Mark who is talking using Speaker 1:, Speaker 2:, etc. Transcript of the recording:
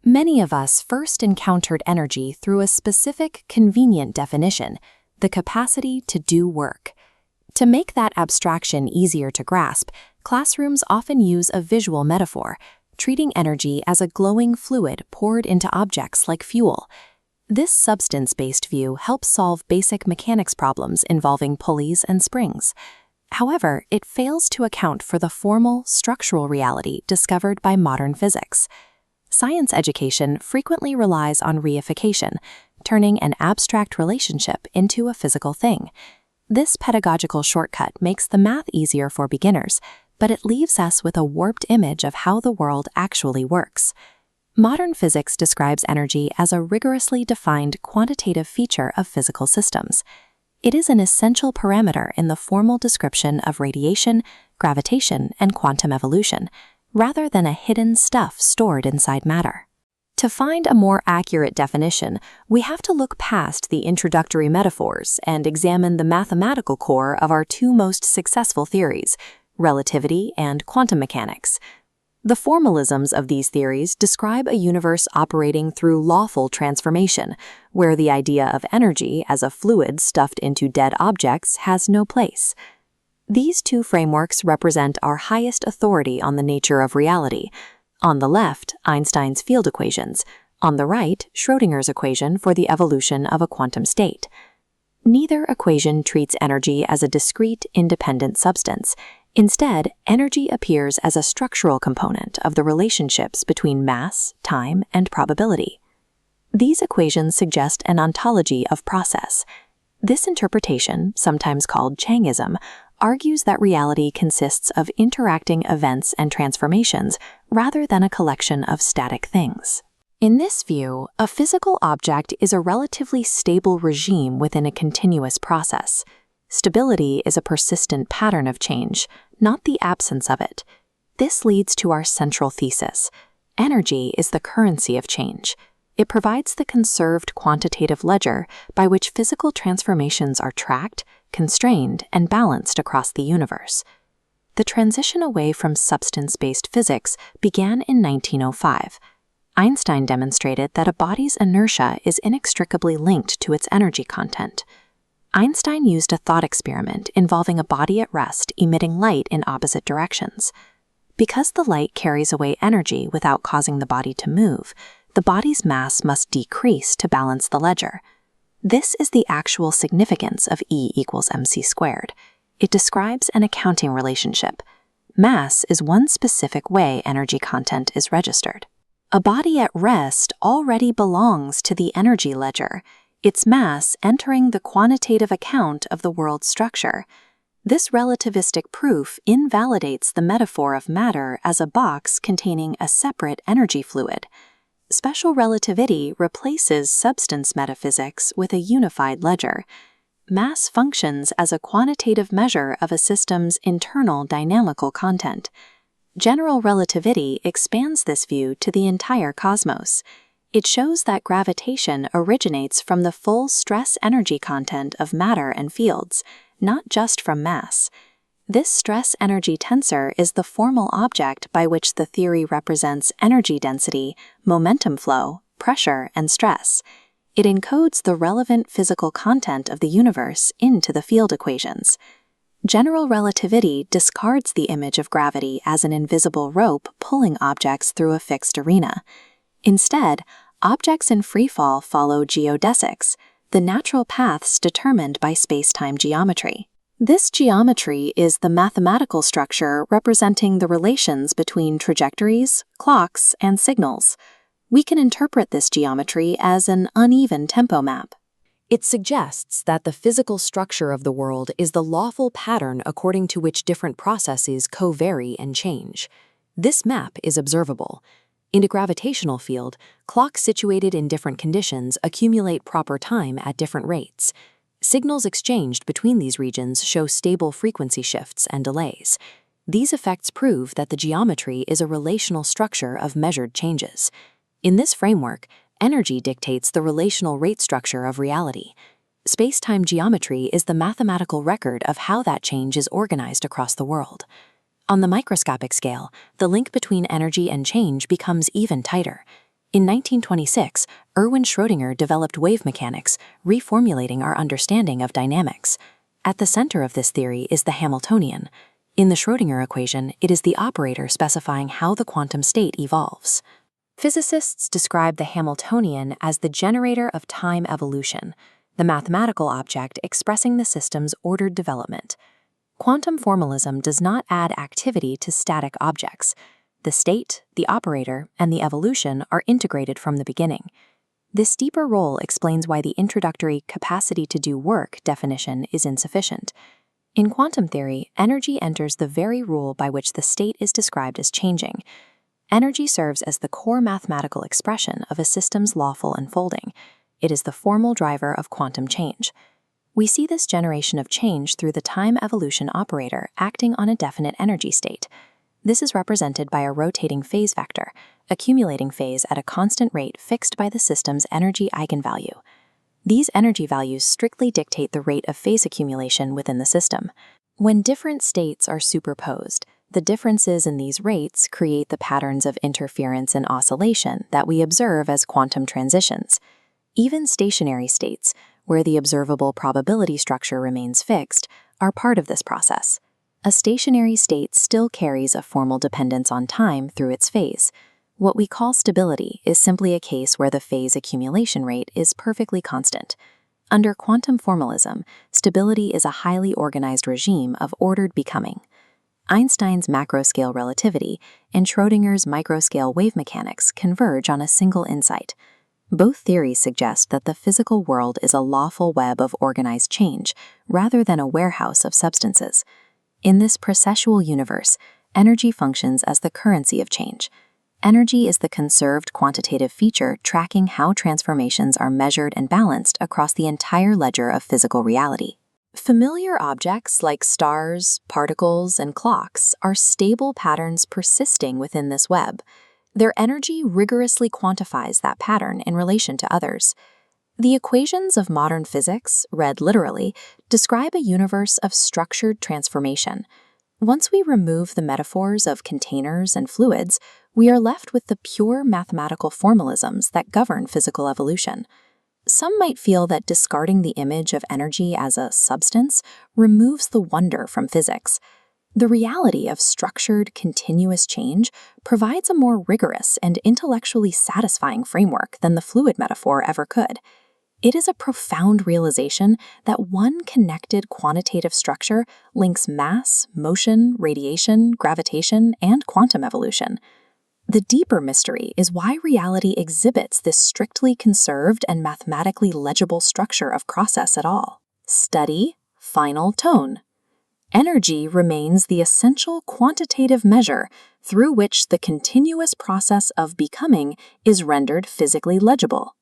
Speaker 1: Many of us first encountered energy through a specific, convenient definition: the capacity to do work. To make that abstraction easier to grasp, classrooms often use a visual metaphor, treating energy as a glowing fluid poured into objects like fuel. This substance-based view helps solve basic mechanics problems involving pulleys and springs. However, it fails to account for the formal, structural reality discovered by modern physics. Science education frequently relies on reification, turning an abstract relationship into a physical thing. This pedagogical shortcut makes the math easier for beginners, but it leaves us with a warped image of how the world actually works. Modern physics describes energy as a rigorously defined quantitative feature of physical systems. It is an essential parameter in the formal description of radiation, gravitation, and quantum evolution, rather than a hidden stuff stored inside matter. To find a more accurate definition, we have to look past the introductory metaphors and examine the mathematical core of our two most successful theories, relativity and quantum mechanics. The formalisms of these theories describe a universe operating through lawful transformation, where the idea of energy as a fluid stuffed into dead objects has no place. These two frameworks represent our highest authority on the nature of reality. On the left, Einstein's field equations. On the right, Schrödinger's equation for the evolution of a quantum state. Neither equation treats energy as a discrete, independent substance. Instead, energy appears as a structural component of the relationships between mass, time, and probability. These equations suggest an ontology of process. This interpretation, sometimes called Changism, argues that reality consists of interacting events and transformations rather than a collection of static things. In this view, a physical object is a relatively stable regime within a continuous process. Stability is a persistent pattern of change, not the absence of it. This leads to our central thesis. Energy is the currency of change. It provides the conserved quantitative ledger by which physical transformations are tracked, constrained, and balanced across the universe. The transition away from substance-based physics began in 1905. Einstein demonstrated that a body's inertia is inextricably linked to its energy content. Einstein used a thought experiment involving a body at rest emitting light in opposite directions. Because the light carries away energy without causing the body to move, the body's mass must decrease to balance the ledger. This is the actual significance of E equals mc squared. It describes an accounting relationship. Mass is one specific way energy content is registered. A body at rest already belongs to the energy ledger, its mass entering the quantitative account of the world's structure. This relativistic proof invalidates the metaphor of matter as a box containing a separate energy fluid. Special relativity replaces substance metaphysics with a unified ledger. Mass functions as a quantitative measure of a system's internal dynamical content. General relativity expands this view to the entire cosmos. It shows that gravitation originates from the full stress-energy content of matter and fields, not just from mass. This stress-energy tensor is the formal object by which the theory represents energy density, momentum flow, pressure, and stress. It encodes the relevant physical content of the universe into the field equations. General relativity discards the image of gravity as an invisible rope pulling objects through a fixed arena. Instead, objects in freefall follow geodesics, the natural paths determined by space-time geometry. This geometry is the mathematical structure representing the relations between trajectories, clocks, and signals. We can interpret this geometry as an uneven tempo map. It suggests that the physical structure of the world is the lawful pattern according to which different processes co-vary and change. This map is observable. In a gravitational field, clocks situated in different conditions accumulate proper time at different rates. Signals exchanged between these regions show stable frequency shifts and delays. These effects prove that the geometry is a relational structure of measured changes. In this framework, energy dictates the relational rate structure of reality. Space-time geometry is the mathematical record of how that change is organized across the world. On the microscopic scale, the link between energy and change becomes even tighter. In 1926, Erwin Schrödinger developed wave mechanics, reformulating our understanding of dynamics. At the center of this theory is the Hamiltonian. In the Schrödinger equation, it is the operator specifying how the quantum state evolves. Physicists describe the Hamiltonian as the generator of time evolution, the mathematical object expressing the system's ordered development. Quantum formalism does not add activity to static objects. The state, the operator, and the evolution are integrated from the beginning. This deeper role explains why the introductory capacity to do work definition is insufficient. In quantum theory, energy enters the very rule by which the state is described as changing. Energy serves as the core mathematical expression of a system's lawful unfolding. It is the formal driver of quantum change. We see this generation of change through the time evolution operator acting on a definite energy state. This is represented by a rotating phase vector, accumulating phase at a constant rate fixed by the system's energy eigenvalue. These energy values strictly dictate the rate of phase accumulation within the system. When different states are superposed, the differences in these rates create the patterns of interference and oscillation that we observe as quantum transitions. Even stationary states, where the observable probability structure remains fixed, are part of this process. A stationary state still carries a formal dependence on time through its phase. What we call stability is simply a case where the phase accumulation rate is perfectly constant. Under quantum formalism, stability is a highly organized regime of ordered becoming. Einstein's macroscale relativity and Schrödinger's microscale wave mechanics converge on a single insight. Both theories suggest that the physical world is a lawful web of organized change, rather than a warehouse of substances. In this processual universe, energy functions as the currency of change. Energy is the conserved quantitative feature tracking how transformations are measured and balanced across the entire ledger of physical reality. Familiar objects like stars, particles, and clocks are stable patterns persisting within this web. Their energy rigorously quantifies that pattern in relation to others. The equations of modern physics, read literally, describe a universe of structured transformation. Once we remove the metaphors of containers and fluids, we are left with the pure mathematical formalisms that govern physical evolution. Some might feel that discarding the image of energy as a substance removes the wonder from physics. The reality of structured, continuous change provides a more rigorous and intellectually satisfying framework than the fluid metaphor ever could. It is a profound realization that one connected quantitative structure links mass, motion, radiation, gravitation, and quantum evolution. The deeper mystery is why reality exhibits this strictly conserved and mathematically legible structure of process at all. Study, final tone. Energy remains the essential quantitative measure through which the continuous process of becoming is rendered physically legible.